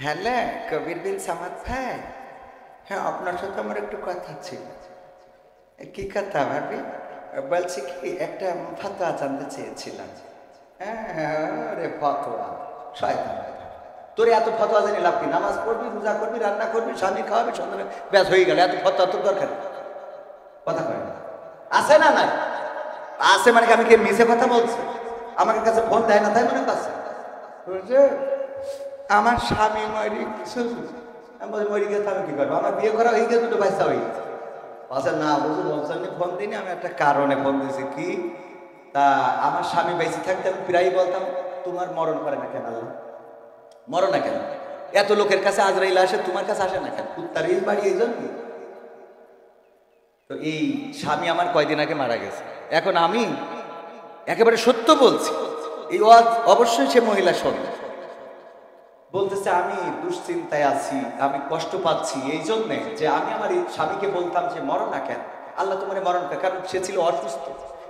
Hello, কবির বিন সামাদ ভাই। হ্যাঁ, আপনার সাথে আমার একটু কথা ছিল। কি কথা ভাবি? বলছি কি, একটা ফতোয়া জানতে চেয়েছিলাম। হ্যাঁ রে, ফতোয়া শয়তান। তোর এত ফতোয়া জানি লাভ কি? নামাজ পড়বি, রোজা করবি, রান্না করবি, স্বামী খাওয়াবি, সন্তান ব্যাস হয়ে গেল। এত ফতোয়া তোর দরকার কথা কয় না? আছে না? নাই আছে মানে কি? আমি কি মিছে কথা বলছি? আমাকে কাছে ফোন দেয় না তাই মনে করছে? আমার স্বামী মরি গেছে। আমি বলছি মরি গেছে আমি কি করবো? আমার বিয়ে করা হয়ে গেছে, দুটো বাচ্চা হয়ে গেছে। আচ্ছা না বুঝি বলছেন ফোন দিইনি, আমি একটা কারণে ফোন দিয়েছি। কি? তা আমার স্বামী বেঁচে থাকতে আমি প্রায়ই বলতাম, তোমার মরণ করে না কেন আল্লাহ? মরো না কেন? এত লোকের কাছে আজরাইল আসে, তোমার কাছে আসে না কেন? কুত্তার এই বাড়ি এই জন্য। তো এই স্বামী আমার কয়দিন আগে মারা গেছে। এখন আমি একেবারে সত্য বলছি, এই অবশ্যই সে মহিলা শোনে। বলতেছে আমি দুশ্চিন্তায় আছি, আমি কষ্ট পাচ্ছি এই জন্যে যে আমি আমার স্বামীকে বলতাম যে মরো না কেন আল্লাহ, তোমার মরণ কেন? কারণ সে ছিল অসুস্থ।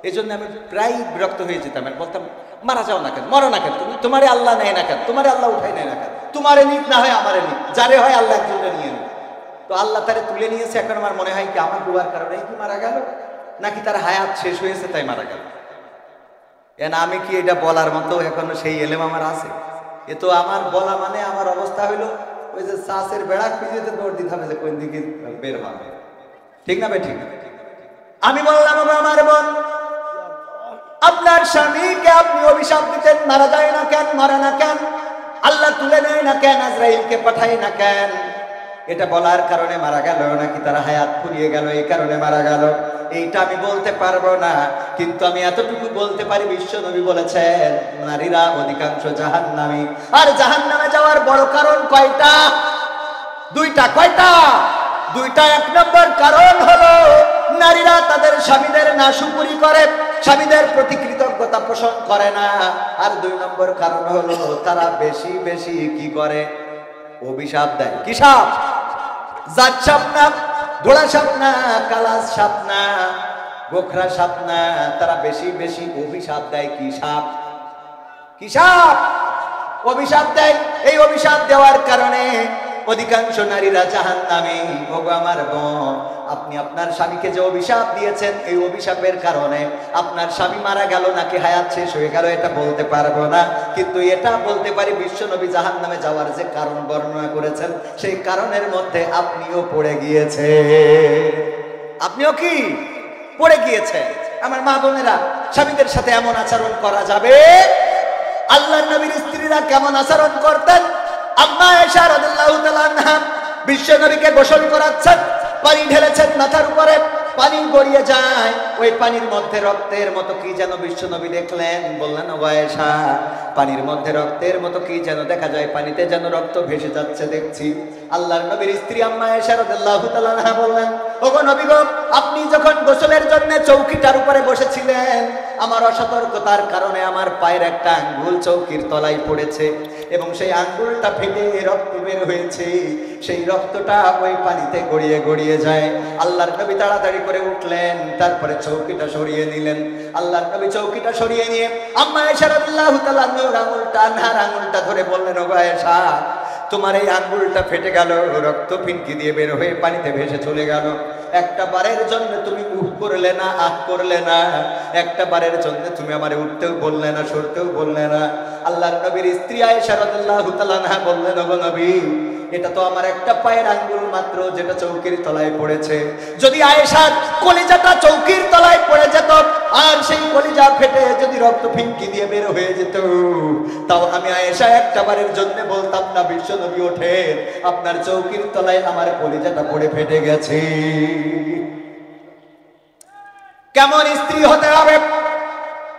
এই জন্য আমি প্রায় বিরক্ত হয়ে যেতাম, বলতাম মারা যাও না কেন, মরো না কেন, তুমি তোমারে আল্লাহ নেয় না কেন, তোমারে আল্লাহ উঠাই নেয় না কেন, তোমারে নিক না হয় আমারে নিক, যারে হয় আল্লাহ একজনটা নিয়ে নিক। তো আল্লাহ তারে তুলে নিয়েছে। এখন আমার মনে হয় কি আমার দুয়ার কারণেই কি মারা গেল, নাকি তার হায়াত শেষ হয়েছে তাই মারা গেল? আমি কি এটা বলার মতো এখনো সেই এলেম আমার আছে? এ তো আমার বলা মানে আমার অবস্থা হইলো ওই যে চাষের বেড়া খুঁজে দৌড় দিতে হবে যে কোন দিকে বের হবে। ঠিক না ভাই? ঠিক না? আমি বললাম আমার বোন, আপনার স্বামীকে আপনি অভিশাপ দিতেন, মারা যায় না কেন, মরে না কেন, আল্লাহ তুলে নেয় না কেন, আজরাইলকে পাঠায় না কেন? এটা বলার কারণে মারা গেল নাকি তার হায়াত ফুরিয়ে গেল এই কারণে মারা গেল? এইটা আমি বলতে পারবো না, কিন্তু আমি এতটুকু বলতে পারি বিশ্ব নবী বলেছেন নারীরা অধিকাংশ জাহান্নামী। আর জাহান্নামে যাওয়ার বড় কারণ কয়টা? দুইটা। কয়টা? দুইটা। এক নম্বর কারণ হলো নারীরা তাদের স্বামীদের নাশুকুরি করে, স্বামীদের প্রতি কৃতজ্ঞতা পোষণ করে না। আর দুই নম্বর কারণ হলো তারা বেশি বেশি কি করে? অভিশাপ দেয়। কি সাপ? জাত সাপ না, ঘোড়া সাপ না, কালাস সাপ না, গোখরা সাপ না, তারা বেশি বেশি অভিশাপ দেয়। কি সাপ? কি সাপ? অভিশাপ দেয়। এই অভিশাপ দেওয়ার কারণে অধিকাংশ নারীরা জাহান্নামী। ওগো আমার বোন, আপনি আপনার স্বামীকে যে অভিশাপ দিয়েছেন, এই অভিশাপের কারণে আপনার স্বামী মারা গেল নাকি হায়াত শেষ হয়ে গেল এটা বলতে পারবো না, কিন্তু এটা বলতে পারি বিশ্বনবী জাহান্নামে যাওয়ার যে কারণ বর্ণনা করেছেন সেই কারণের মধ্যে আপনিও পড়ে গিয়েছে। আপনিও কি পড়ে গিয়েছে? আমার মা বোনেরা, স্বামীদের সাথে এমন আচরণ করা যাবে? আল্লাহর নবীর স্ত্রীরা কেমন আচরণ করতেন? আম্মা আয়েশা রাদিয়াল্লাহু তাআলা আনহা বিশ্ব নবীকে গোসল করাচ্ছেন, পানি ঢেলেছেন মাথার উপরে, পানি গড়িয়ে যায়, ওই পানির মধ্যে রক্তের মতো কি যেন বিশ্ব নবী দেখলেন। বললেন ও আয়েশা, পানির মধ্যে রক্তের মতো কি যেন দেখা যায়, পানিতে যেন রক্ত ভেসে যাচ্ছে দেখছি। আল্লাহর নবীর স্ত্রী আম্মা আয়েশা রাদিয়াল্লাহু তাআলা আনহা বললেন, ওগো নবী গো, আপনি যখন গোসলের জন্য চৌকিটার উপরে বসেছিলেন, আমার অসতর্কতার কারণে আমার পায়ের একটা আঙ্গুল চৌকির তলায় পড়েছে এবং সেই আঙ্গুলটা ফেটে রক্ত বের হয়েছে। সেই রক্তটা ওই পানিতে গড়িয়ে গড়িয়ে যায়। আল্লাহর নবী তাড়াতাড়ি করে উঠলেন, তারপরে চৌকিটা সরিয়ে নিলেন। আল্লাহর নবী চৌকিটা সরিয়ে নিয়ে আম্মা আয়েশা রাদিয়াল্লাহু তাআলা আনহার আঙ্গুলটা ধরে বললেন, ওগো আয়েশা, তোমার এই আঙ্গুলটা ফেটে গেল, রক্ত ফিনকি দিয়ে বের হয়ে পানিতে ভেসে চলে গেল। একটা বারের জন্য তুমি উহ করলে না, আহ করলে না, একটা বারের জন্য তুমি আমারে উঠতেও বললে না, সরতেও বললে না। আল্লাহর নবীর স্ত্রী আয়েশা রাদিয়াল্লাহু তাআলা আনহা বললেন, ওগো নবী, এটা তো আমার একটা পায়ের আঙ্গুল মাত্র যেটা চৌকির তলায় পড়েছে। যদি আয়েশার কলিজাটা চৌকির তলায় পড়ে যেত আর সেই কলিজা ফেটে যদি রক্ত ফিনকি দিয়ে বের হয়ে যেত, তাও আমি আয়েশা একটা বারের জন্য বলতাম না, বিশ্ব নবী ওঠেন, আপনার চৌকির তলায় আমার কলিজাটা পড়ে ফেটে গেছে। কেমন স্ত্রী হতে হবে,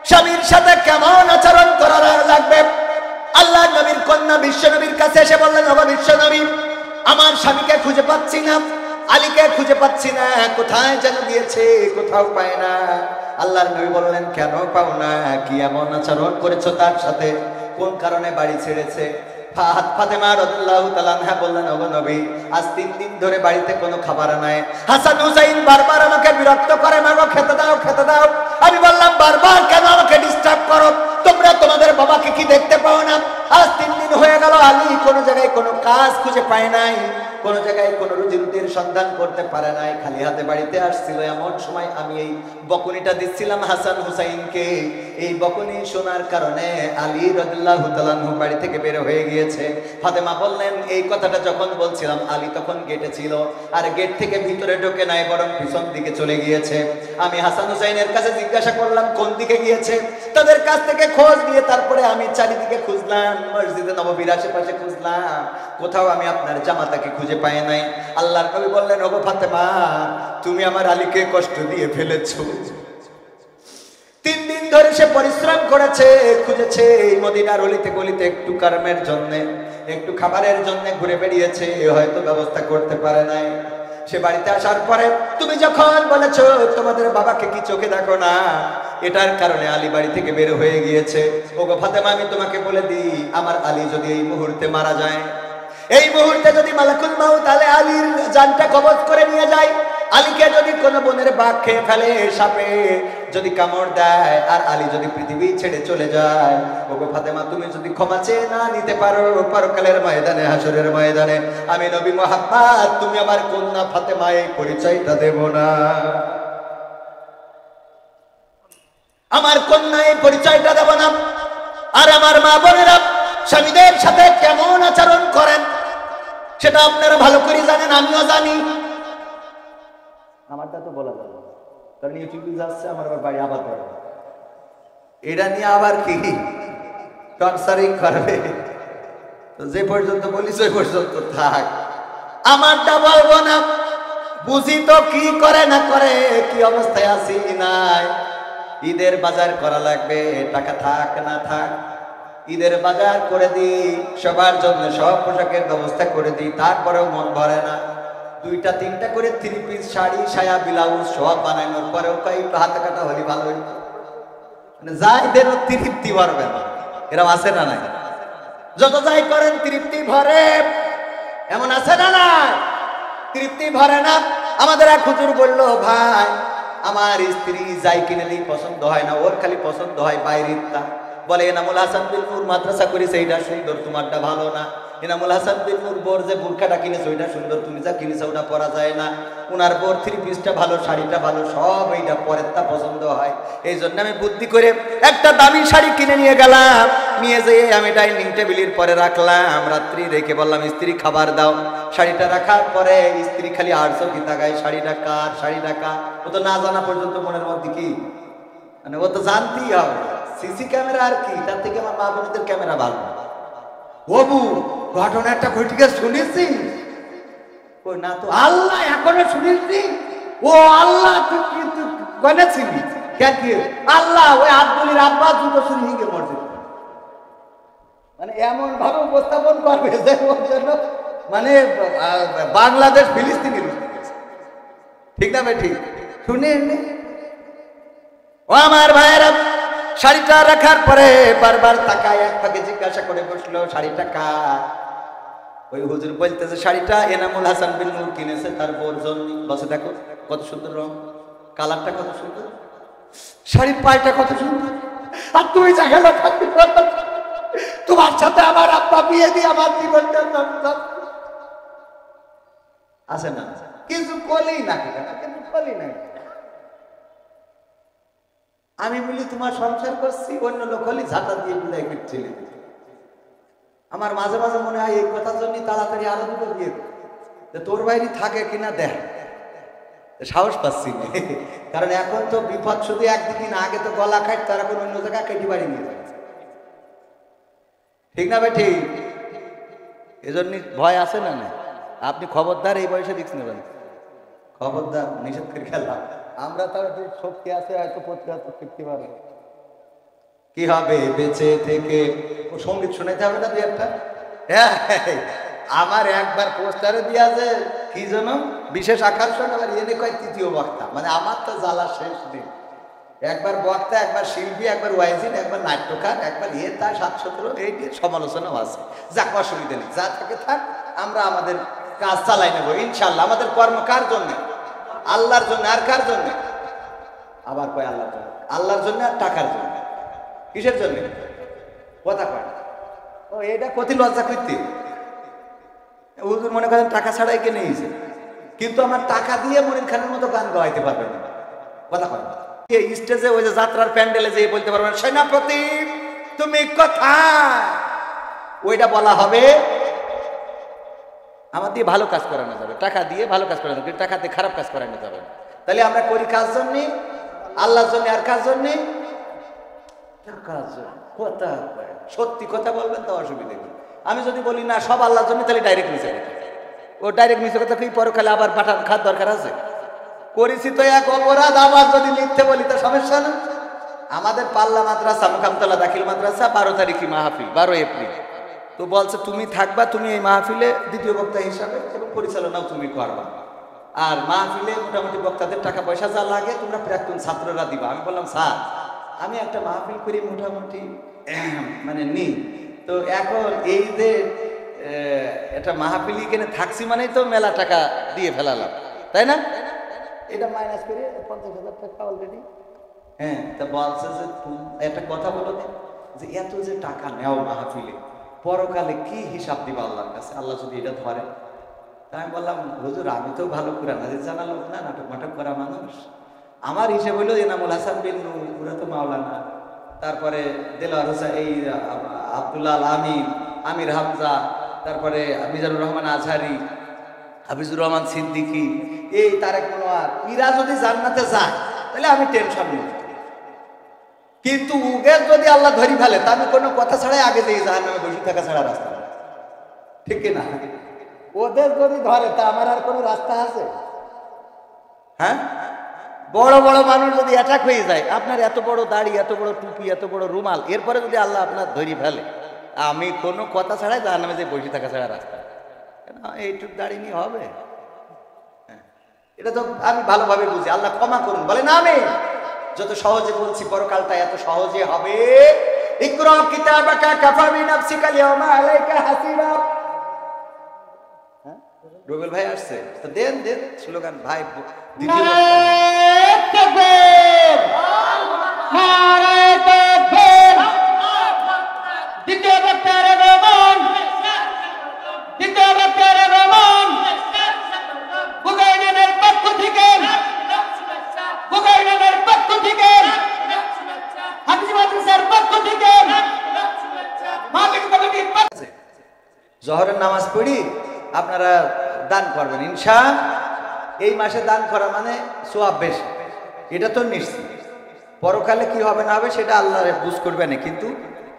স্বামীর সাথে কেমন আচরণ করা লাগবে? আল্লাহ নবীর কন্যা বিশ্ব নবীর কাছে এসে বললেন, ওগো বিশ্ব নবী, আমার স্বামীকে খুঁজে পাচ্ছি না, আলীকে খুঁজে পাচ্ছি না, কোথায় যেন গিয়েছে, কোথাও পায় না। আল্লাহর নবী বললেন, কেন পাও না? কি এমন আচরণ করেছো তার সাথে? কোন কারণে বাড়ি ছেড়েছে? ফাতেমা রাদিয়াল্লাহু তাআলা আনহা বললেন, ওগো নবী, আজ 3 দিন ধরে বাড়িতে কোনো খাবার নাই। হাসান হুসাইন বারবার আমাকে বিরক্ত করে, মাগো খেতে দাও, খেতে দাও। আমি বললাম, বারবার কেন আমাকে ডিস্টার্ব করো? তোমরা তোমাদের বাবাকে কি দেখতে পাও না? আজ 3 দিন হয়ে গেল আলী কোনো জায়গায় কোনো কাজ খুঁজে পায় নাই, কোনো জায়গায় কোনো রুজি রুটির সন্ধান করতে পারে নাই, খালি হাতে বাড়িতে আসছিল। এমন সময় আমি এই বকুনিটা দিচ্ছিলাম হাসান হুসাইনকে। এই বকুনি শোনার কারণে আলী রাদিয়াল্লাহু তাআলা আনহু বাড়ি থেকে বের হয়ে গিয়েছে। ফাতেমা বললেন, এই কথাটা যখন বলছিলাম আলী তখন গেটে ছিল, আর গেট থেকে ভিতরে ঢোকে নাই, বরং পিছন দিকে চলে গিয়েছে। আমি হাসান হুসাইনের কাছে জিজ্ঞাসা করলাম কোন দিকে গিয়েছে। তাদের কাছ থেকে খোঁজ নিয়ে তারপরে আমি চারিদিকে খুঁজলাম, মসজিদে নববীর আশেপাশে খুঁজলাম, কোথাও আমি আপনার জামাতাকে খুঁজে পাই নাই। আল্লাহর নবী বললেন, ওগো ফাতেমা, তুমি আমার আলীকে কষ্ট দিয়ে ফেলেছো। 3 দিন ধরে সে পরিশ্রম করেছে, খুঁজেছে এই মদিনার অলিতে গলিতে, একটু কারমের জন্য, একটু খাবারের জন্য ঘুরে বেরিয়েছে, হয়তো ব্যবস্থা করতে পারে নাই। সে বাড়িতে আসার পরে তুমি যখন বলেছো তোমাদের বাবাকে কি চোখে দেখো না, এটার কারণে আলী বাড়ি থেকে বের হয়ে গিয়েছে। ওগো ফাতেমা, আমি তোমাকে বলে দিই, আমার আলী যদি এই মুহূর্তে মারা যায়, এই মুহূর্তে যদি মালাকুল মাউত তাহলে আলীর জানটা কবজ করে নিয়ে যায়, আলীকে যদি কোনো বনের বাঘ খেয়ে ফেলে, সাপে যদি কামড় দেয়, আর আলী যদি পৃথিবী ছেড়ে চলে যায়, ওগো ফাতেমা, তুমি যদি ক্ষমা চেয়ে না নিতে পারো পরকালের ময়দানে, হাসরের ময়দানে, আমি নবী মুহাম্মদ, তুমি আমার কন্যা ফাতেমা এই পরিচয়টা দেব না। আমার কন্যা এই পরিচয়টা দেব না। আর আমার মা বোনেরা স্বামীদের সাথে কেমন আচরণ করেন সেটা আপনারা ভালো করে জানেন, আমিও জানি। আমারটা তো বলা যাবে, কারণ ইউটিউবে যাচ্ছে, আমার আবার বাড়ি আবার পড়ে, এটা নিয়ে আবার কি টর্চারিং করবে। তো যে পর্যন্ত বলিস ওই পর্যন্ত থাক, আমারটা বলবো না। বুঝি তো কি করে না করে, কি অবস্থায় আছি নাই। ঈদের বাজার করা লাগবে, টাকা থাক না থাক, ঈদের বাজার করে দিই, সবার জন্য সব পোশাকের ব্যবস্থা করে দিই, তারপরেও মন ভরে না। 2টা 3টা করে 3 পিস শাড়ি, সায়া, ব্লাউজ সব বানানোর পরেও একটু হাতে কাটা হলে ভালো হইতো। মানে যাই দেন তৃপ্তি ভরবে না, এরকম আছে না নাই? যত যাই করেন তৃপ্তি ভরে, এমন আছে না নাই? তৃপ্তি ভরে না। আমাদের এক হুজুর বলল, ভাই আমার স্ত্রী যাই কিনে দিই পছন্দ হয় না, ওর খালি পছন্দ হয় বাইরের তা। বলে এনামুল হাসান বিন নূর মাদ্রাসা করেছে, এইটা সুন্দর, তোমারটা ভালো না। এনামুল হাসান বিন নূর বোর যে বোরখাটা কিনেছে ওইটা সুন্দর, তুমি যা কিনেছো ওটা পরা যায় না। ওনার বোর 3 পিসটা ভালো, শাড়িটা ভালো, সব এইটা পরের তা পছন্দ হয়। এই জন্য আমি বুদ্ধি করে একটা দামি শাড়ি কিনে নিয়ে গেলাম, নিয়ে যেয়ে আমি ডাইনিং টেবিলের পরে রাখলাম। রাত্রি রেখে বললাম, স্ত্রী খাবার দাও। শাড়িটা রাখার পরে স্ত্রী খালি আর চোখে তাকায়, শাড়িটা কার, শাড়িটা কার। ও তো না জানা পর্যন্ত মনের মধ্যে কি, মানে ও তো জানতেই হবে। সিসি ক্যামেরা আর কি, তার থেকে আমার মা বোনদের ক্যামেরা ভালো। ওবু ঘটনা একটা ঘটিকে শুনেছি, ও না তো আল্লাহ এখনো শুনেছি। ও আল্লাহ তুই কিন্তু গনেছিলি কেন? কি আল্লাহ ওই আব্দুলির আব্বাস দুটো শুনে হিগে মরছে, মানে এমন ভাবে উপস্থাপন করবে যে ওর জন্য মানে বাংলাদেশ ফিলিস্তিনি, ঠিক না ভাই? ঠিক শুনে ও আমার ভাইয়েরা, শাড়িটা রাখার পরে বারবার তাকায়, এক ফাঁকে জিজ্ঞাসা করে বসলো, শাড়িটা কার? ওই হুজুর বলতেছে, শাড়িটা এনামুল হাসান বিন নূর কিনেছে তার বোর জন্য। বসে দেখো কত সুন্দর রং, কালারটা কত সুন্দর, শাড়ির পায়টা কত সুন্দর। আর তুমি জায়গা থাকবে, তোমার সাথে আমার আব্বা বিয়ে দিয়ে আমার জীবনটা আছে না, কিছু কলেই না, কিন্তু কলেই না। আমি বলি তোমার সংসার করছি, অন্য লোক হলে ঝাঁটা দিয়ে বিদায় করছিলে। আমার মাঝে মাঝে মনে হয় এই কথার জন্য তাড়াতাড়ি আরো দুটো বিয়ে, তোর বাইরে থাকে কিনা দেখ, সাহস পাচ্ছি না। কারণ এখন তো বিপদ শুধু একদিকে না, আগে তো গলা খাট, তারা কোনো অন্য জায়গায় কেটে বাড়ি নিয়ে যায়, ঠিক না ভাই? ঠিক। এজন্য ভয় আছে না? না আপনি খবরদার এই বয়সে রিস্ক নেবেন, খবরদার, নিষেধ করে খেলাম। আমরা তো শক্তি আছে, হয়তো প্রতিহত করতে পারবো। কি হবে বেঁচে থেকে? ও সঙ্গীত শোনাইতে হবে না? 2 একটা আমার একবার পোস্টারে দিয়েছে কি যেন বিশেষ আকর্ষণ, আবার এনে কয় 3য় বক্তা। মানে আমার তো জ্বালা শেষ নেই। একবার বক্তা, একবার শিল্পী, একবার ওয়াইজিন, একবার নাট্যকার, একবার তার 7-17 এই নিয়ে সমালোচনাও আছে। যাক, অসুবিধা নেই, যা থাকে থাক, আমরা আমাদের কাজ চালাই নেবো ইনশাল্লাহ। আমাদের কর্ম কার জন্য? আল্লাহর জন্য। আর কার জন্য? আবার কয় আল্লাহর জন্য। আল্লাহর জন্য আর টাকার জন্য। কিসের জন্য? কথা কয় না। ও এটা কতি লজ্জা করতে, হুজুর মনে করেন টাকা ছাড়াই কে নিয়েছে, কিন্তু আমার টাকা দিয়ে মনির খানের মতো গান গাইতে পারবেন না। কথা কয় না। স্টেজে ওই যে যাত্রার প্যান্ডেলে যেয়ে বলতে পারবেন সেনাপতি তুমি কোথায়, ওইটা বলা হবে। আমার দিয়ে ভালো কাজ করানো যাবে, টাকা দিয়ে ভালো কাজ করানো, কিন্তু টাকা দিয়ে খারাপ কাজ করানো যাবে না। তাহলে আমরা করি কাজ জন্যে, আল্লাহর জন্য, আর কাজ জন্যে টাকার জন্য। কথা সত্যি কথা বলবেন তো অসুবিধা নেই। আমি যদি বলি না সব আল্লাহর জন্য, তাহলে ডাইরেক্ট মিশে কথা। ও ডাইরেক্ট মিশে কথা কি পরকালে আবার পাঠান খাত দরকার আছে? করেছি তো এক অপরাধ, আবার যদি মিথ্যে বলি তো সমস্যা না। আমাদের পাল্লা মাদ্রাসা মুকামতলা দাখিল মাদ্রাসা 12 তারিখে মাহফিল, 12 এপ্রিল। তো বলছে তুমি থাকবা, তুমি এই মাহফিলে দ্বিতীয় বক্তা হিসাবে এবং পরিচালনাও তুমি করবা। আর মাহফিলে মোটামুটি বক্তাদের টাকা পয়সা যা লাগে তোমরা প্রাক্তন ছাত্ররা দিবা। আমি বললাম স্যার আমি একটা মাহফিল করি মোটামুটি মানে নিই, তো এখন এই যে একটা মাহফিল এখানে থাকছি মানেই তো মেলা টাকা দিয়ে ফেলালাম, তাই না? এটা মাইনাস করে 50,000 টাকা অলরেডি। হ্যাঁ, তা বলছে যে একটা কথা বলো যে এত যে টাকা নেও মাহফিলে, পরকালে কি হিসাব দিবা আল্লাহর কাছে, আল্লাহ যদি এটা ধরে? আমি বললাম হুজুর আমি তো ভালো কোরআন হাদিস জানা লোক না, নাটক মাটক করা মানুষ। আমার হিসেব হইল এনামুল হাসান বিন নূর, ওরা তো মাওলানা, তারপরে দেলোয়ার হোসেন, এই আব্দুল্লাহ আল আমিন, আমির হামজা, তারপরে মিজানুর রহমান আজহারি, হাফিজুর রহমান সিদ্দিকী, এই তারেক মনোয়ার, এরা যদি জান্নাতে যায় তাহলে আমি টেনশন নিই। কিন্তু উগের যদি আল্লাহ ধরি ফেলে তা আমি কোনো কথা ছাড়াই আগে দিয়ে জাহান্নামে বসে থাকা ছাড়া রাস্তা নেই, ঠিক কিনা? ওদের যদি ধরে তা আমার আর কোনো রাস্তা আছে? হ্যাঁ, বড় বড় মানুষ যদি অ্যাটাক হয়ে যায়, আপনার এত বড় দাড়ি, এত বড় টুপি, এত বড় রুমাল, এরপরে যদি আল্লাহ আপনার ধরি ফেলে, আমি কোনো কথা ছাড়াই জাহান্নামে যে বসে থাকা ছাড়া রাস্তা, এইটুক দাড়ি নিয়ে হবে? এটা তো আমি ভালোভাবে বুঝি। আল্লাহ ক্ষমা করুন, বলে না আমি যত সহজে বলছি পরকালটা এত সহজে হবে। ইকরা কিতাবাকা কাফা বিনাফসিকা আল-ইয়াওমা আলাইকা হাসিবা। হ্যাঁ, রুবেল ভাই আসছে তো দেন দেন স্লোগান ভাই। দ্বিতীয় তাকবীর, নারে তাকবীর, দ্বিতীয় বক্তার আগমন, দ্বিতীয় বক্তার আগমন, বুগাইনের পক্ষ থেকে, বুগাইনের পক্ষ থেকে, হাফিজ মাদ্রাসার পক্ষ থেকে, মালিক কমিটির পক্ষ থেকে জোহরের নামাজ পড়ি আপনারা দান করবেন ইনশাআল্লাহ। এই মাসে দান করা মানে সওয়াব বেশি, এটা তো নিশ্চিত। পরকালে কি হবে না হবে সেটা আল্লাহ বুঝ করবে না, কিন্তু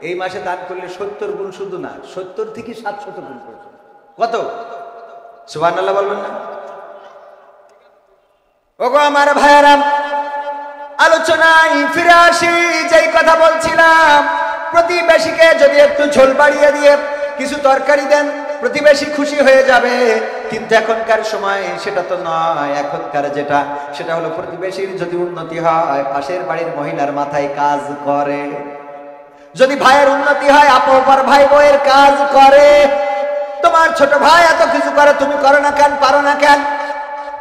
এই মাসে দান করলে 70 গুণ, শুধু না 70 থেকে 700 গুণ পর্যন্ত। কত? সুবহানাল্লাহ বলবেন না? ওগো আমার ভাইয়েরা, আলোচনায় ফিরে আসি। যেই কথা বলছিলাম, প্রতিবেশীকে যদি একটু ঝোল বাড়িয়ে দিয়ে কিছু তরকারি দেন, প্রতিবেশী খুশি হয়ে যাবে। কিন্তু এখনকার সময় সেটা তো নয়। এখনকার যেটা, সেটা হলো প্রতিবেশীর যদি উন্নতি হয়, পাশের বাড়ির মহিলার মাথায় কাজ করে। যদি ভাইয়ের উন্নতি হয়, আপর ভাই বউয়ের কাজ করে। তোমার ছোট ভাই এত কিছু করে, তুমি করো না কেন, পারো না কেন?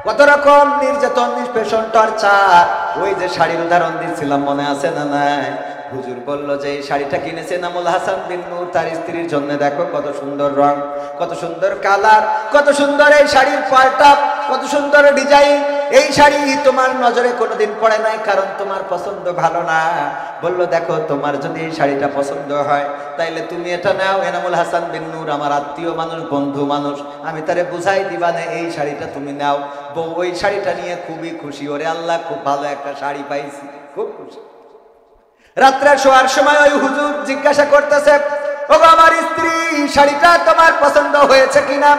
কত রকম নির্যাতন, নিষ্পেষণ, টর্চার। ওই যে শাড়ির উদাহরণ দিচ্ছিলাম, মনে আছে না নাই? হুজুর বলল যে এই শাড়িটা কিনেছে এনামুল হাসান বিন নূর তার স্ত্রীর জন্য। দেখো কত সুন্দর রং, কত সুন্দর কালার, কত সুন্দর এই শাড়ির পাল্টা, কত সুন্দর ডিজাইন। এই শাড়ি তোমার নজরে কোনোদিন পড়ে নাই, কারণ তোমার পছন্দ ভালো না। বলল দেখো তোমার যদি এই শাড়িটা পছন্দ হয় তাইলে তুমি এটা নাও। এনামুল হাসান বিন নূর আমার আত্মীয় মানুষ, বন্ধু মানুষ, আমি তারে বুঝাই দিবা না এই শাড়িটা তুমি নাও। বউ ওই শাড়িটা নিয়ে খুবই খুশি। ওরে আল্লাহ, খুব ভালো একটা শাড়ি পাইছি, খুব খুশি। রাত্রে শোয়ার সময় ওই হুজুর জিজ্ঞাসা করতেছে, ওগো আমার স্ত্রী, শাড়িটা তোমার পছন্দ হয়েছে কিনা?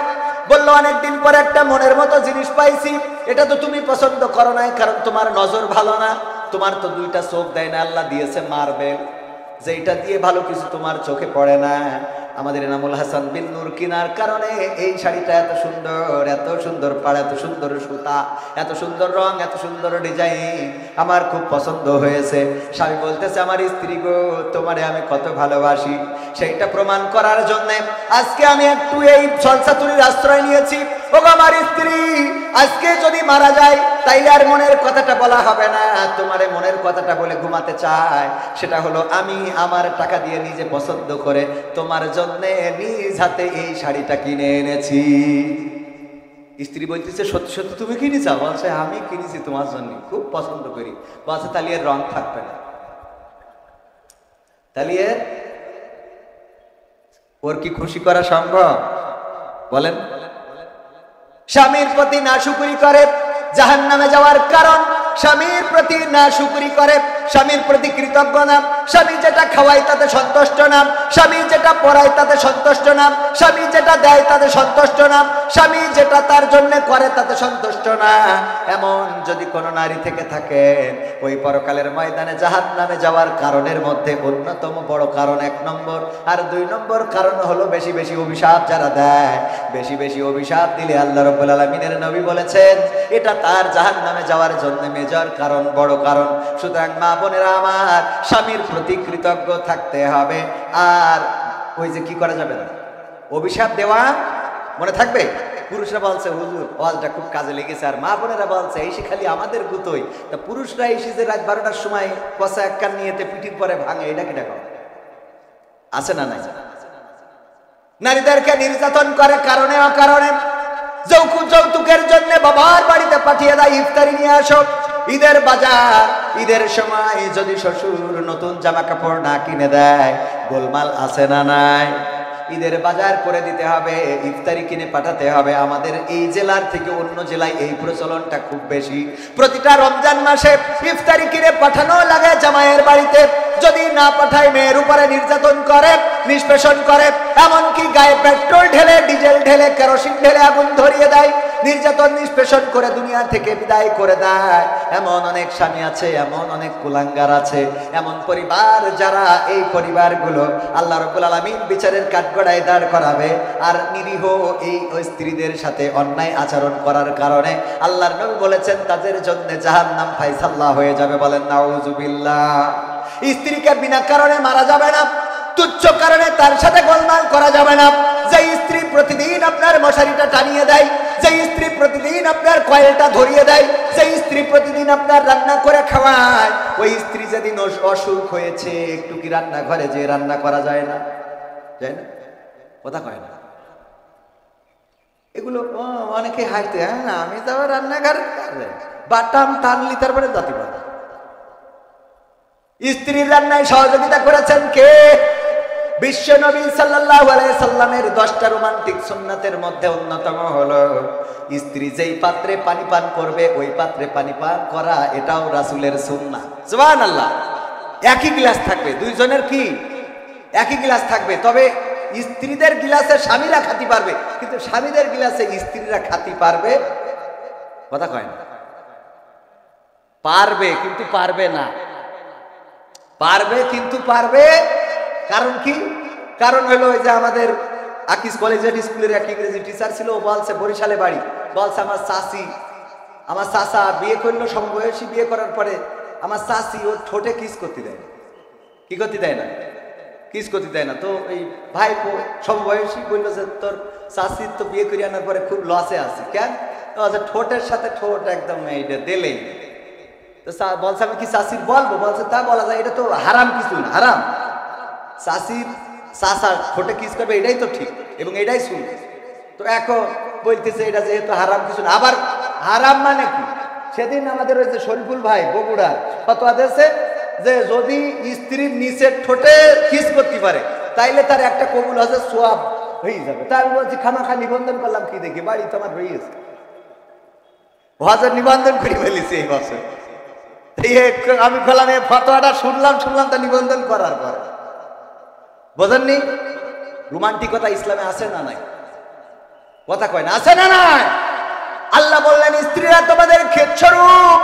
বললো অনেকদিন পর একটা মনের মতো জিনিস পাইছি। এটা তো তুমি পছন্দ করো নাই, কারণ তোমার নজর ভালো না। তোমার তো দুইটা চোখ দেয় না, আল্লাহ দিয়েছে মার্বেল, যেটা দিয়ে ভালো কিছু তোমার চোখে পড়ে না। আমাদের এনামুল হাসান বিন নূর কিনার কারণে এই শাড়িটা এত সুন্দর, এত সুন্দর পাড়, এত সুন্দর সুতা, এত সুন্দর রং, এত সুন্দর ডিজাইন, আমার খুব পছন্দ হয়েছে। স্বামী বলতেছে, আমার স্ত্রী গো, তোমারে আমি কত ভালোবাসি। সেইটা প্রমাণ করার জন্য আজকে আমি একটু এই ছলচাতুরির আশ্রয় নিয়েছি। ওগো আমার স্ত্রী, আজকে যদি মারা যায় তাইলে আর মনের কথাটা বলা হবে না। তোমারে মনের কথাটা বলে ঘুমাতে চায়, সেটা হলো আমি আমার টাকা দিয়ে নিজে পছন্দ করে তোমার জন্য নিজ হাতে এই শাড়িটা কিনে এনেছি। স্ত্রী বলতেছে সত্যি সত্যি তুমি কিনেছো? বলছে আমি কিনেছি তোমার জন্য, খুব পছন্দ করি। বলছে তাহলে এর রং থাকবে না, তাহলে ওর কি খুশি করা সম্ভব? বলেন। স্বামীর প্রতি নাশুকরি করে জাহান্নামে যাওয়ার কারণ, স্বামীর প্রতি নাশুকরি করে, স্বামীর প্রতি কৃতজ্ঞ না, স্বামী যেটা খাওয়ায় তাতে সন্তুষ্ট না, স্বামী যেটা পড়ায় তাতে সন্তুষ্ট না, স্বামী যেটা দেয় তাতে সন্তুষ্ট না, স্বামী যেটা তার জন্য করে তাতে সন্তুষ্ট না, এমন যদি কোনো নারী থেকে থাকে, ওই পরকালের ময়দানে জাহান্নামে যাওয়ার কারণের মধ্যে অন্যতম বড় কারণ 1 নম্বর। আর 2 নম্বর কারণ হলো বেশি বেশি অভিশাপ যারা দেয়। বেশি বেশি অভিশাপ দিলে আল্লাহ রাব্বুল আলামিনের নবী বলেছেন এটা তার জাহান্নামে যাওয়ার জন্য মেজর কারণ, বড় কারণ। সুতরাং মা বোনেরা আমার, স্বামীর প্রতি কৃতজ্ঞ থাকতে হবে। আর ওই যে কি করা যাবে না, অভিশাপ দেওয়া মনে থাকবে। পুরুষরা বলছে হুজুর ওয়াজটা খুব কাজে লেগেছে, আর মা বোনেরা বলছে এসে খালি আমাদের গুতোই। তা পুরুষরা এসে যে রাত 12টার সময় কষা এক কান নিয়েতে পিঠির পরে ভাঙে, এটা কি দেখো আছে না নাই? নারীদেরকে নির্যাতন করে কারণে অকারণে। যৌতুকের জন্য বাবার বাড়িতে পাঠিয়ে দেয় ইফতারি নিয়ে আসো। ঈদের বাজার, ঈদের সময় যদি শ্বশুর নতুন জামা কাপড় না কিনে দেয়, গোলমাল আছে না নাই? ঈদের বাজার করে দিতে হবে, ইফতারি কিনে পাঠাতে হবে। আমাদের এই জেলার থেকে অন্য জেলায় এই প্রচলনটা খুব বেশি। প্রতিটা রমজান মাসে ইফতারি কিনে পাঠানো লাগে জামাইয়ের বাড়িতে। যদি না পাঠায় মেয়ের উপরে নির্যাতন করে, নিষ্পেষণ করে, এমনকি গায়ে পেট্রোল ঢেলে, ডিজেল ঢেলে, কেরোসিন ঢেলে আগুন ধরিয়ে দেয়, নির্যাতন নিষ্পেষণ করে দুনিয়া থেকে বিদায় করে দেয়। এমন অনেক স্বামী আছে, এমন অনেক কুলাঙ্গার আছে, এমন পরিবার যারা এই পরিবারগুলো আল্লাহ রাব্বুল আলামিন বিচারের কাঠগড়ায় দাঁড় করাবে। আর নিরীহ এই স্ত্রীদের সাথে অন্যায় আচরণ করার কারণে আল্লাহর নবী বলেছেন তাদের জন্য জাহান্নাম ফায়সালা হয়ে যাবে। বলেন নাউজুবিল্লাহ। স্ত্রীকে বিনা কারণে মারা যাবে না, তুচ্ছ কারণে তার সাথে গোলমাল করা যাবে না। যে স্ত্রী প্রতিদিন আপনার মশারিটা টানিয়ে দেয়, যে স্ত্রী প্রতিদিন আপনার কয়েলটা ধরিয়ে দেয়, যে স্ত্রী প্রতিদিন আপনার রান্না করে খাওয়ায়, ওই স্ত্রী যেদিন অসুখ হয়েছে একটু কি রান্নাঘরে যে রান্না করা যায় না? যায় না? কথা কয় না। এগুলো অনেকে হাসতে, হ্যাঁ আমি তো আবার রান্নাঘরে বাটাম টানলি তারপরে জাতি পারে। স্ত্রীর রান্নায় সহযোগিতা করেছেন কে? বিশ্ব নবী সাল্লাল্লাহু আলাইহি সাল্লামের 10টা রোমান্টিক সুন্নাতের মধ্যে অন্যতম হলো স্ত্রী যেই পাত্রে পানি পান করবে ওই পাত্রে পানি পান করা, এটাও রাসূলের সুন্নাহ। সুবহানাল্লাহ। একই গ্লাস থাকবে, দুইজনের কি একই গ্লাস থাকবে, তবে স্ত্রীদের গ্লাসে স্বামীরা খাতি পারবে, কিন্তু স্বামীদের গ্লাসে স্ত্রীরা খাতি পারবে। কথা কয় না? পারবে কিন্তু পারবে না। পারবে কিন্তু পারবে। কারণ কি? কারণ হলো ওই যে আমাদের আকিস কলেজের স্কুলের এক ইংরেজি টিচার ছিল, ও বলছে বরিশালে বাড়ি, বলছে আমার চাচা বিয়ে করলো, সমবয়সী বিয়ে করার পরে আমার চাচি ওর ঠোঁটে কিস করতে দেয় না। কি করতে দেয় না? কিস করতে দেয় না। তো এই ভাই সমবয়সী বললো যে তোর চাচির তো বিয়ে করে আনার পরে খুব লসে আছে। কেন? ঠোঁটের সাথে ঠোঁট একদম এইটা দিলেই। তো বলছে আমি কি চাচির বলবো? বলছে তা বলা যায়, এটা তো হারাম কিছু না, হারাম। চাচা ঠোঁটে কিস করবে এটাই তো ঠিক এবং এটাই শুনবে। তো এখন বলতেছে এটা যেহেতু হারাম কিছু না। আবার হারাম মানে কি? সেদিন আমাদের ওই যে শরীফুল ভাই বগুড়া ফতোয়া দিয়েছে যে যদি স্ত্রীর নিচের ঠোঁটে কিস করতে পারে তাইলে তার একটা কবুল হজের সোয়াব হয়ে যাবে। তাই আমি বলছি খামাখা নিবন্ধন করলাম, কি দেখি বাড়ি তো আমার হয়ে গেছে, হজের নিবন্ধন করে ফেলেছি এই বছর। আমি বললাম এই ফতোয়াটা শুনলাম তা নিবন্ধন করার পরে। বোঝেননি? রোমান্টিকতা ইসলামে আছে না নাই? কথা কয় না, আছে না নাই? আল্লাহ বললেন স্ত্রীরা তোমাদের ক্ষেতস্বরূপ,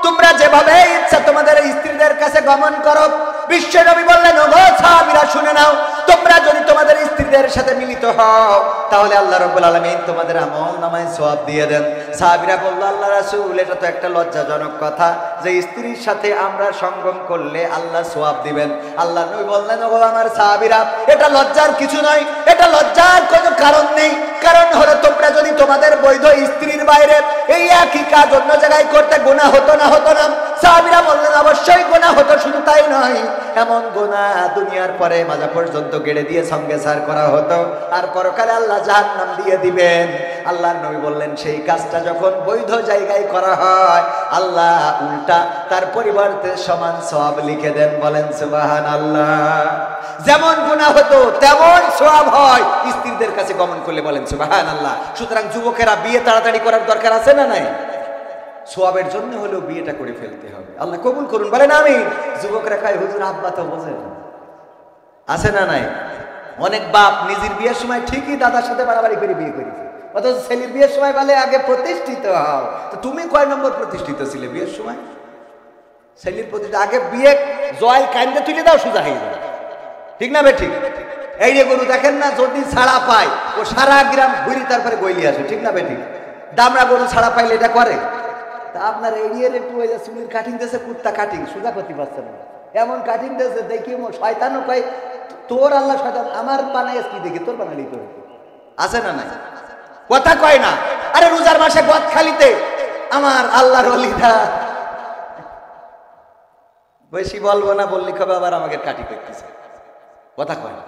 তোমরা যেভাবে ইচ্ছা তোমাদের স্ত্রীদের কাছে গমন করো। বিশ্ব নবী বললেন ওগো সাহাবীরা শুনে নাও, তোমরা যদি তোমাদের স্ত্রীদের সাথে মিলিত হও তাহলে আল্লাহ রাব্বুল আলামিন তোমাদের আমলনামায় সওয়াব দিয়ে দেন। সাহাবীরা বলল আল্লাহ রাসূল এটা তো একটা লজ্জাজনক কথা যে স্ত্রীর সাথে আমরা সঙ্গম করলে আল্লাহ সওয়াব দিবেন। আল্লাহ নবী বললেন ওগো আমার সাহাবীরা এটা লজ্জার কিছু নয়, এটা লজ্জার কোনো কারণ নেই। কারণ হলো তোমরা যদি তোমাদের বৈধ স্ত্রীর বাইরে এই একই কাজ অন্য জায়গায় করতে গুনাহ হতো না? হতো না? সাহাবীরা বললেন অবশ্যই গুনাহ হতো। শুধু তাই নয়, এমন গুনাহ দুনিয়ার পরে মাজা পর্যন্ত গেড়ে দিয়ে সঙ্গে সার করা হতো, আর পরকালে আল্লাহ জাহান্নাম দিয়ে দিবেন। আল্লাহর নবী বললেন সেই কাজটা যখন বৈধ জায়গায় করা হয়, আল্লাহ উল্টা তার পরিবর্তে সমান সওয়াব লিখে দেন। বলেন সুবহানাল্লাহ। যেমন গুনাহ হতো তেমন সওয়াব হয় স্ত্রীদের কাছে গমন করলে। বলেন সুবহানাল্লাহ। সুতরাং যুবকেরা বিয়ে তাড়াতাড়ি করার দরকার আছে না নাই? সওয়াবের জন্য হলেও বিয়েটা করে ফেলতে হবে। আল্লাহ কবুল করুন। বলেন আমিন। যুবকরা কয় হুজুর আব্বা তো বোঝেন, আছে না নাই? অনেক বাপ নিজের বিয়ের সময় ঠিকই দাদার সাথে বাড়াবাড়ি করে বিয়ে করেছে, অথচ ছেলের বিয়ের সময় বলে আগে প্রতিষ্ঠিত হও। তো তুমি কয় নম্বর প্রতিষ্ঠিত ছিলে বিয়ের সময়? ছেলের প্রতিষ্ঠিত আগে বিয়ে জয় কান্দে তুলে দাও, সোজা হয়ে যাবে। ঠিক না বে ঠিক? এই যে গরু দেখেন না, যদি ছাড়া পায় ও সারা গ্রাম ঘুরি তারপরে গইলি আসে। ঠিক না বে ঠিক? দামড়া গরু ছাড়া পাইলে এটা করে। তা আপনার এরিয়ার একটু ওই যে চুলির কাটিং দিয়েছে, কুত্তা কাটিং, সোজা করতে পারছে না, এমন কাটিং দিয়েছে দেখি শয়তানও কয় তোর আল্লাহ শয়তান আমার বানাইস কি দেখি তোর বানালি তোর। আছে না নাই? কথা কয় না। আরে রোজার মাসে গদখালিতে আমার আল্লাহর ওলিরা, বেশি বলবো না, বললি কবে আবার আমাকে কাটি করতেছে। কথা কয় না,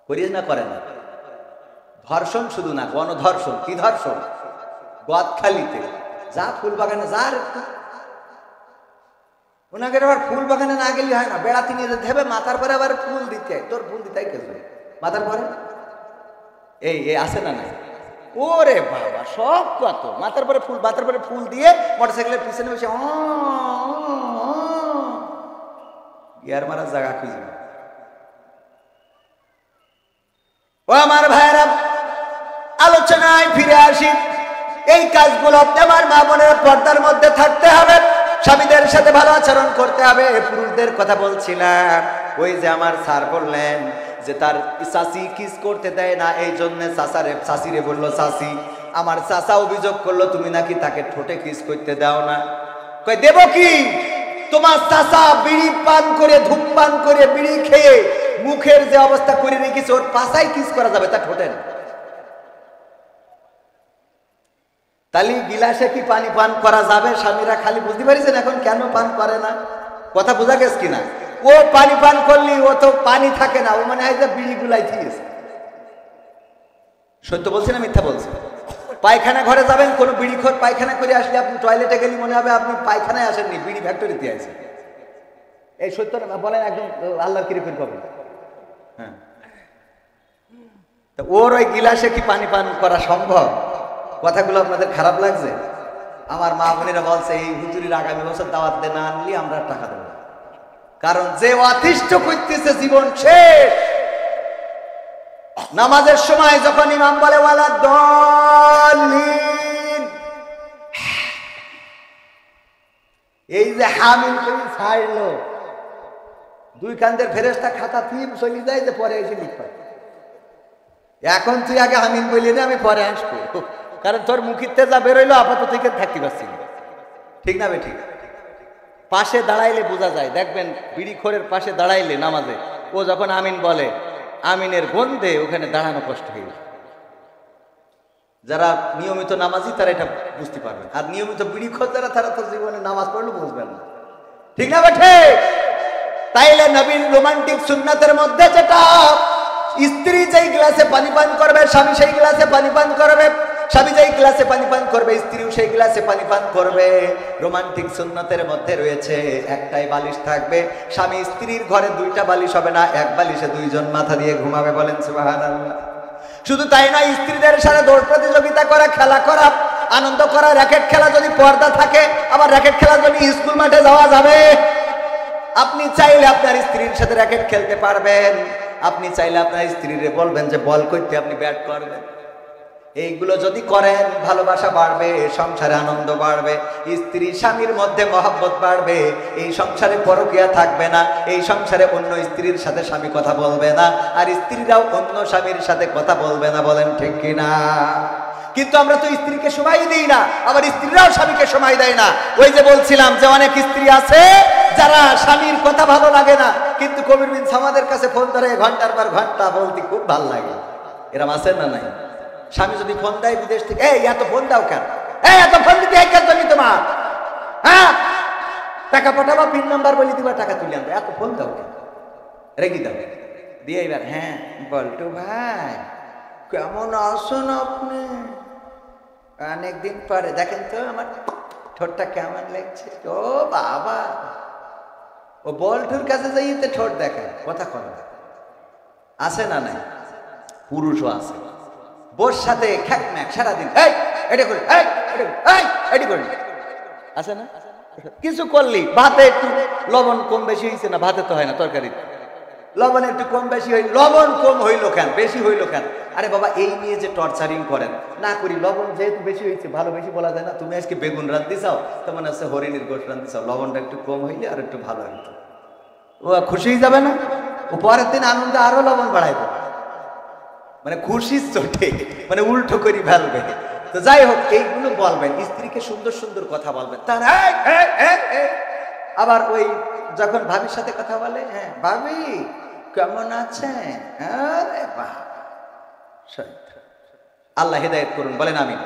করিস না, করে না। ধর্ষণ শুধু না, গণধর্ষণ। কি ধর্ষণ? গদখালিতে যা ফুল বাগানে যার ওনাকে আবার ফুল বাগানে না গেলে হয় না, বেড়াতে নিয়ে যেতে হবে, মাথার পরে আবার ফুল দিতে। তোর ফুল দিতে কেসবে মাথার পরে? এই আছে না নাই? ওরে বাবা, সব কত মাথার পরে ফুল, মাথার পরে ফুল দিয়ে মোটরসাইকেলের পিছনে বসে গিয়ার মারার জায়গা খুঁজে। ও আমার ভাইরা, আলোচনায় ফিরে আসি। এই কাজগুলো আমার মা বোনের পর্দার মধ্যে থাকতে হবে, স্বামীদের সাথে ভালো আচরণ করতে হবে। পুরুষদের কথা বলছিলাম, ওই যে আমার স্যার বললেন যে তার চাচি কিস করতে দেয় না, এই জন্য চাচিরে বললো চাচি। আমার চাচা অভিযোগ করলো তুমি নাকি তাকে ঠোঁটে কিস করতে দাও না। কই দেব কি? তোমার চাচা বিড়ি পান করে, ধূমপান করে, বিড়ি খেয়ে মুখের যে অবস্থা করে রেখেছে, ওর পাশায় কিস করা যাবে, তা ঠোঁটে না। তাহলে গিলাসে কি পানি পান করা যাবে? স্বামীরা খালি বুঝতে পারিছেন এখন কেন পান করে না? কথা বোঝা গেছে কিনা? ও পানি পান করলি ও তো পানি থাকে না, ও মানে হয় যে বিড়ি গুলাই দিয়েছে। সত্য বলছি না মিথ্যা বলছি? পায়খানা ঘরে যাবেন, কোনো বিড়িখোর পায়খানা করে আসলে আপনি টয়লেটে গেলে মনে হবে আপনি পায়খানায় আসেননি, বিড়ি ফ্যাক্টরিতে আসেন। এই সত্য না বলেন, একদম আল্লাহর কিরে করে পাবেন। হ্যাঁ, ওর ওই গিলাসে কি পানি পান করা সম্ভব? কথাগুলো আপনাদের খারাপ লাগছে? আমার মা বোনেরা বলছে এই হুজুরির আগামী বছর দাওয়াত দে, না আনলি আমরা টাকা দেবো। কারণ যে অতিষ্ঠ করতেছে জীবন শেষ। নামাজের সময় যখন ইমাম বলে ওয়ালা দলিন, এই যে হামিল করে ছাড়লো, দুই কান্দের ফেরেশতা খাতা থিম চলে যায় যে পরে এসে লিখবে। এখন তুই আগে আমিন বললি না, আমি পরে আসবো, কারণ তোর মুখিতে যা বেরোইলো আপাতত থেকে থাকতে পারছি না। ঠিক না বে ঠিক? পাশে দাঁড়াইলে বোঝা যায়, দেখবেন বিড়িখোরের পাশে দাঁড়াইলে নামাজে ও যখন আমিন বলে, আমিনের গন্ধে ওখানে দাঁড়ানো কষ্ট হয়ে যায়। যারা নিয়মিত নামাজি তারা এটা বুঝতে পারবেন, আর নিয়মিত বিড়িখোর যারা তারা তো জীবনে নামাজ পড়লে বুঝবেন না। ঠিক না বেঠে? তাইলে নবীর রোমান্টিক সুন্নাতের মধ্যে যেটা, স্ত্রী যেই গ্লাসে পানি পান করবে স্বামী সেই গ্লাসে পানি পান করবে, স্বামী যেই গ্লাসে পানি পান করবে স্ত্রীও সেই গ্লাসে পানি পান করবে। রোমান্টিক সুন্নতের মধ্যে রয়েছে একটাই বালিশ থাকবে, স্বামী স্ত্রীর ঘরে দুইটা বালিশ হবে না, এক বালিশে দুইজন মাথা দিয়ে ঘুমাবে। বলেন সুবহানাল্লাহ। শুধু তাই নয়, স্ত্রীদের সাথে দৌড় প্রতিযোগিতা করা, খেলা করা, আনন্দ করা। র্যাকেট খেলা যদি পর্দা থাকে, আবার র্যাকেট খেলা যদি স্কুল মাঠে যাওয়া যাবে। আপনি চাইলে আপনার স্ত্রীর সাথে র্যাকেট খেলতে পারবেন, আপনি চাইলে আপনার স্ত্রীরে বলবেন যে বল করতে, আপনি ব্যাট করবেন। এইগুলো যদি করেন ভালোবাসা বাড়বে, সংসারে আনন্দ বাড়বে, স্ত্রী স্বামীর মধ্যে মহব্বত বাড়বে, এই সংসারে পরকীয়া থাকবে না, এই সংসারে অন্য স্ত্রীর সাথে স্বামী কথা বলবে না, আর স্ত্রীরাও অন্য স্বামীর সাথে কথা বলবে না। বলেন ঠিক কিনা? কিন্তু আমরা তো স্ত্রীকে সময় দিই না, আবার স্ত্রীরাও স্বামীকে সময় দেয় না। ওই যে বলছিলাম যে অনেক স্ত্রী আছে যারা স্বামীর কথা ভালো লাগে না, কিন্তু কবির বিন সামাদের কাছে ফোন ধরে ঘন্টার পর ঘন্টা বলতে খুব ভালো লাগে। এরম আছে না নাই? স্বামী যদি ফোন দেয় বিদেশ থেকে, এই এত ফোন দাও কেন, এই এত ফোন দিতে কেন তুমি তোমার, হ্যাঁ টাকা পাঠাবা পিন নাম্বার বলে দিবা টাকা তুলে আনবে, এত ফোন দাও কেন, রেখে দাও দিয়ে এবার, হ্যাঁ বল্টু ভাই কেমন আছেন আপনি, অনেকদিন পরে দেখেন তো আমার ঠোঁটটা কেমন লাগছে, ও বাবা, ও বল্টুর কাছে যাইতে ঠোঁট দেখায়, কথা কন আছে না নাই, পুরুষও আছে, বোর সাথে খ্যাকম্যাক সারাদিন, এই এটা করি, এই এটি করি, আছে না, কিছু করলি ভাতে একটু লবণ কম বেশি হয়েছে না, ভাতে তো হয় না তরকারি, লবণ একটু কম বেশি হইল, লবণ কম হইলো কেন, বেশি হইলো কেন, আরে বাবা এই নিয়ে যে টর্চারিং করেন না করি, লবণ যেহেতু বেশি হয়েছে, ভালো বেশি বলা যায় না, তুমি আজকে বেগুন রান্ধতে চাও তো মনে হচ্ছে হরিণীর গোশ রান্ধতে চাও, লবণটা একটু কম হইলে আর একটু ভালো হইতো, ও খুশি হয়ে যাবে না, ও পরের দিন আনন্দে আরো লবণ বাড়াইবে, মানে খুশির চোটে মানে উল্টো করি ফেলবে। তো যাই হোক এইগুলো বলবেন, স্ত্রীকে সুন্দর সুন্দর কথা বলবেন, তার আবার ওই যখন ভাবির সাথে কথা বলে, হ্যাঁ ভাবি কেমন আছেন, আরে বাবা, আল্লাহ হেদায়েত করুন, বলেন আমিন।